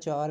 4